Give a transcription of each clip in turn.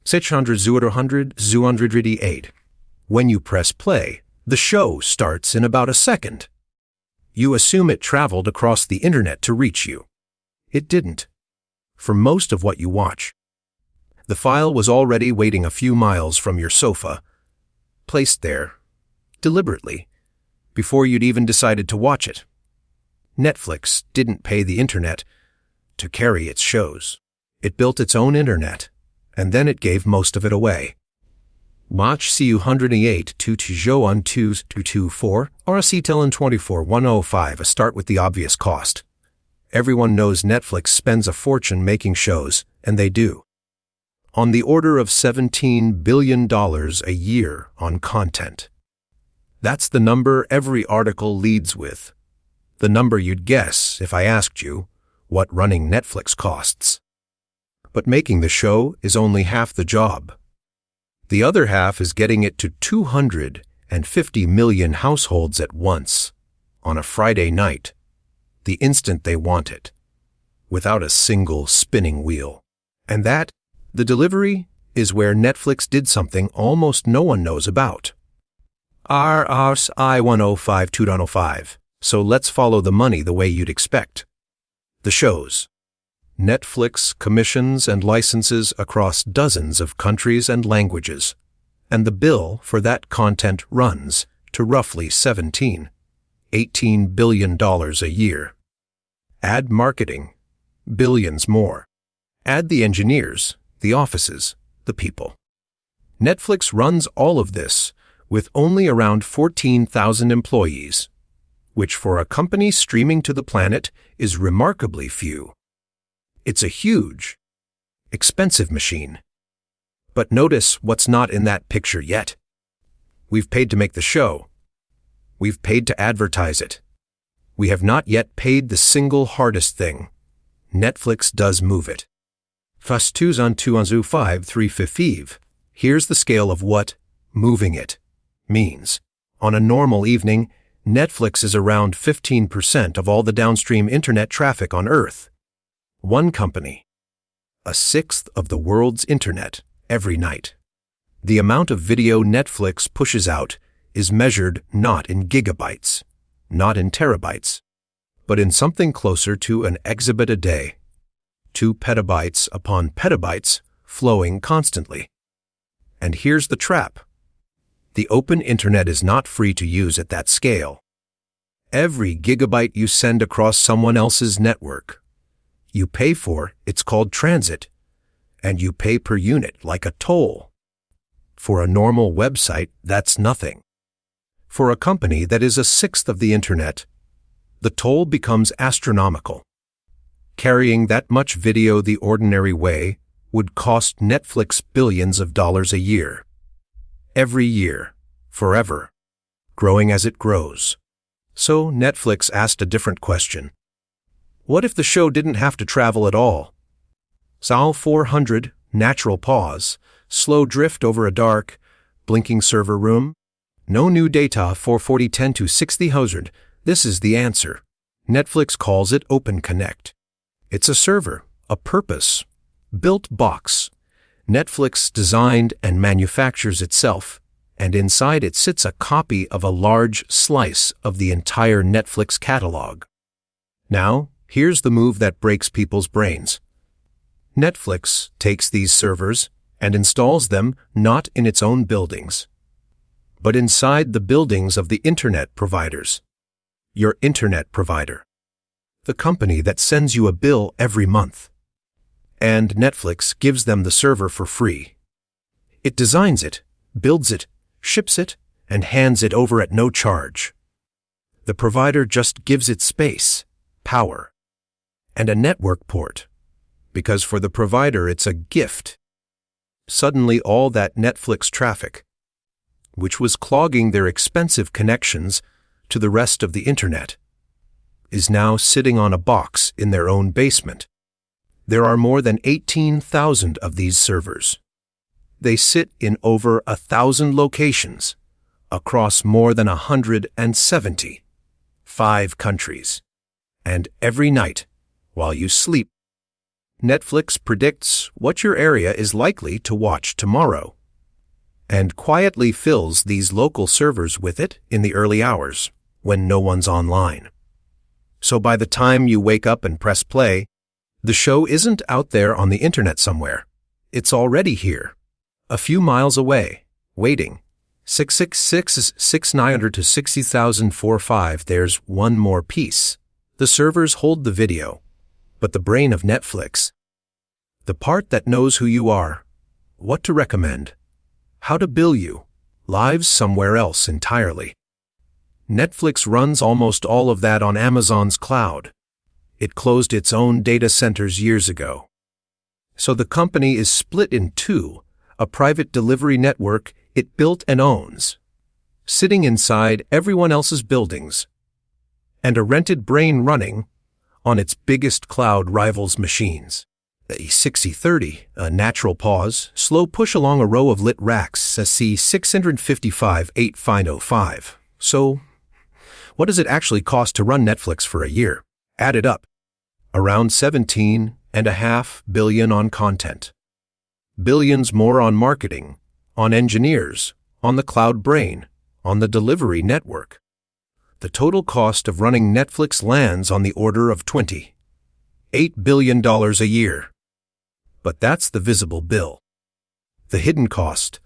600. When you press play, the show starts in about a second. You assume it traveled across the internet to reach you. It didn't. For most of what you watch, the file was already waiting a few miles from your sofa, placed there, deliberately, before you'd even decided to watch it. Netflix didn't pay the internet to carry its shows. It built its own internet, and then it gave most of it away. Watch CU 108 to Tijuan 224 RC Telen 24105. Start with the obvious cost. Everyone knows Netflix spends a fortune making shows, and they do. On the order of $17 billion a year on content. That's the number every article leads with. The number you'd guess if I asked you what running Netflix costs. But making the show is only half the job. The other half is getting it to 250 million households at once, on a Friday night, the instant they want it, without a single spinning wheel. And that, the delivery, is where Netflix did something almost no one knows about. RRSI 105.2.05. So let's follow the money the way you'd expect. The shows. Netflix commissions and licenses across dozens of countries and languages, and the bill for that content runs to roughly $18 billion a year. Add marketing, billions more. Add the engineers, the offices, the people. Netflix runs all of this with only around 14,000 employees, which for a company streaming to the planet is remarkably few. It's a huge, expensive machine. But notice what's not in that picture yet. We've paid to make the show. We've paid to advertise it. We have not yet paid the single hardest thing. Netflix does move it. Fast 2 Here's the scale of what moving it means. On a normal evening, Netflix is around 15% of all the downstream internet traffic on Earth. One company, a sixth of the world's internet every night. The amount of video Netflix pushes out is measured not in gigabytes, not in terabytes, but in something closer to an exabyte a day. 2 petabytes upon petabytes flowing constantly. And here's the trap. The open internet is not free to use at that scale. Every gigabyte you send across someone else's network, you pay for. It's called transit, and you pay per unit like a toll. For a normal website, that's nothing. For a company that is a sixth of the internet, the toll becomes astronomical. Carrying that much video the ordinary way would cost Netflix billions of dollars a year. Every year, forever, growing as it grows. So Netflix asked a different question. What if the show didn't have to travel at all? SAL 400, natural pause, slow drift over a dark, blinking server room? No new data 44010 to 60,000. This is the answer. Netflix calls it Open Connect. It's a server, a purpose-built box. Netflix designed and manufactures itself, and inside it sits a copy of a large slice of the entire Netflix catalog. Now, here's the move that breaks people's brains. Netflix takes these servers and installs them not in its own buildings, but inside the buildings of the internet providers. Your internet provider. The company that sends you a bill every month. And Netflix gives them the server for free. It designs it, builds it, ships it, and hands it over at no charge. The provider just gives it space, power, and a network port, because for the provider it's a gift. Suddenly all that Netflix traffic, which was clogging their expensive connections to the rest of the internet, is now sitting on a box in their own basement. There are more than 18,000 of these servers. They sit in over 1,000 locations across more than 175 countries. And every night, while you sleep, Netflix predicts what your area is likely to watch tomorrow, and quietly fills these local servers with it in the early hours when no one's online. So by the time you wake up and press play, the show isn't out there on the internet somewhere. It's already here, a few miles away, waiting. 666-6900 to 60,045. There's one more piece. The servers hold the video, but the brain of Netflix, the part that knows who you are, what to recommend, how to bill you, lives somewhere else entirely. Netflix runs almost all of that on Amazon's cloud. It closed its own data centers years ago. So the company is split in two, a private delivery network it built and owns, sitting inside everyone else's buildings, and a rented brain running on its biggest cloud rival's machines. A 6030, a natural pause, slow push along a row of lit racks, says C655-805. So, what does it actually cost to run Netflix for a year? Add it up. Around $17.5 billion on content. Billions more on marketing, on engineers, on the cloud brain, on the delivery network. The total cost of running Netflix lands on the order of $28 billion a year. But that's the visible bill. The hidden cost,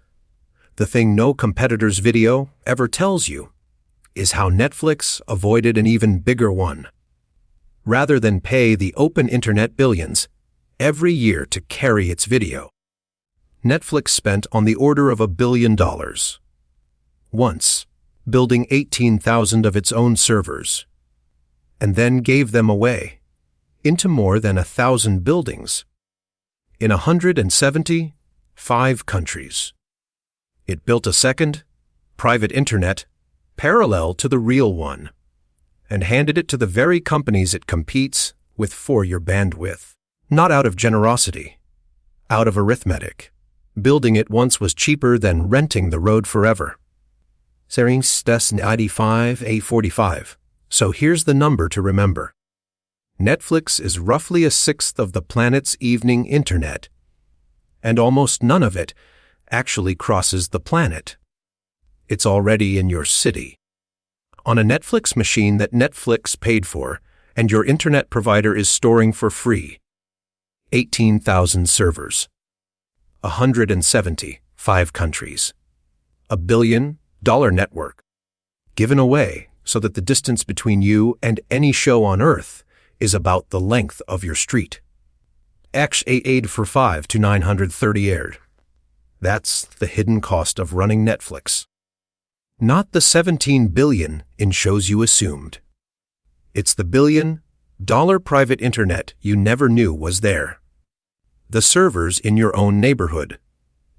the thing no competitor's video ever tells you, is how Netflix avoided an even bigger one. Rather than pay the open internet billions every year to carry its video, Netflix spent on the order of $1 billion. Once, building 18,000 of its own servers, and then gave them away into more than 1,000 buildings in 175 countries. It built a second, private internet parallel to the real one, and handed it to the very companies it competes with for your bandwidth. Not out of generosity, out of arithmetic. Building it once was cheaper than renting the road forever. Serings des 95-845. So here's the number to remember. Netflix is roughly a sixth of the planet's evening internet, and almost none of it actually crosses the planet. It's already in your city, on a Netflix machine that Netflix paid for and your internet provider is storing for free. 18,000 servers. 175 countries. $1 billion network. Given away so that the distance between you and any show on Earth is about the length of your street. X88 for 5 to 930 aired. That's the hidden cost of running Netflix. Not the $17 billion in shows you assumed. It's the $1 billion private internet you never knew was there. The servers in your own neighborhood,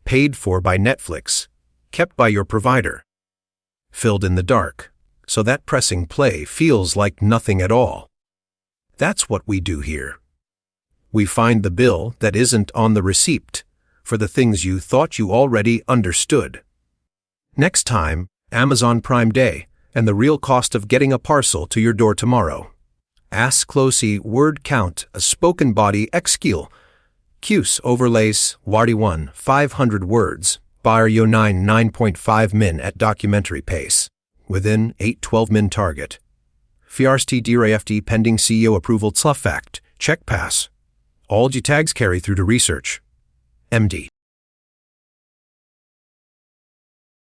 paid for by Netflix, kept by your provider, filled in the dark, so that pressing play feels like nothing at all. That's what we do here. We find the bill that isn't on the receipt for the things you thought you already understood. Next time, Amazon Prime Day and the real cost of getting a parcel to your door tomorrow. Ask closely word count a spoken body exkill. Qs overlays Wardy 1 500 words. Bar yo 9.5 min at documentary pace. Within 8-12 min target. Fiarst DRAFD pending CEO approval fact. Check pass. All G tags carry through to research. MD.